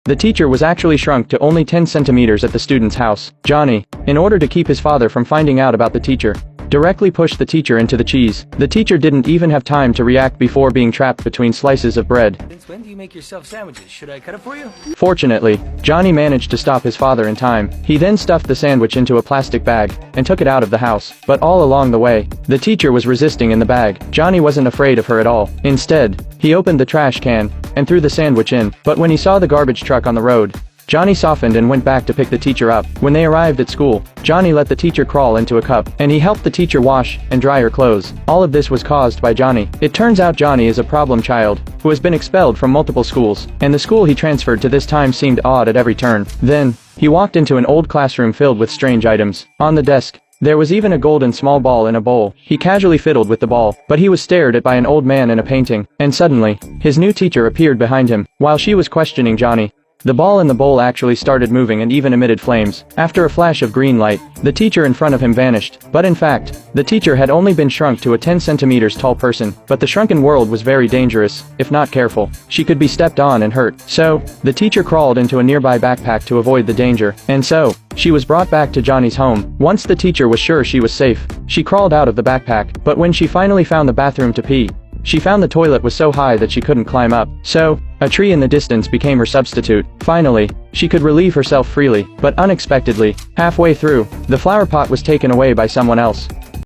The teacher was actually shrunk to only 10 centimeters at the student's house. Johnny, in order to keep his father from finding out about the teacher, directly pushed the teacher into the cheese. The teacher didn't even have time to react before being trapped between slices of bread. Since when do you make yourself sandwiches? Should I cut it for you? Fortunately, Johnny managed to stop his father in time. He then stuffed the sandwich into a plastic bag and took it out of the house. But all along the way, the teacher was resisting in the bag. Johnny wasn't afraid of her at all. Instead, he opened the trash can and threw the sandwich in. But when he saw the garbage truck on the road, Johnny softened and went back to pick the teacher up. When they arrived at school, Johnny let the teacher crawl into a cup, and he helped the teacher wash and dry her clothes. All of this was caused by Johnny. It turns out Johnny is a problem child who has been expelled from multiple schools, and the school he transferred to this time seemed odd at every turn. Then, he walked into an old classroom filled with strange items. On the desk, there was even a golden small ball in a bowl. He casually fiddled with the ball, but he was stared at by an old man in a painting, and suddenly, his new teacher appeared behind him. While she was questioning Johnny, the ball in the bowl actually started moving and even emitted flames. After a flash of green light, the teacher in front of him vanished. But in fact, the teacher had only been shrunk to a 10 centimeters tall person. But the shrunken world was very dangerous. If not careful, she could be stepped on and hurt. So, the teacher crawled into a nearby backpack to avoid the danger. And so, she was brought back to Johnny's home. Once the teacher was sure she was safe, she crawled out of the backpack. But when she finally found the bathroom to pee, she found the toilet was so high that she couldn't climb up. So, a tree in the distance became her substitute. Finally, she could relieve herself freely, but unexpectedly, halfway through, the flower pot was taken away by someone else.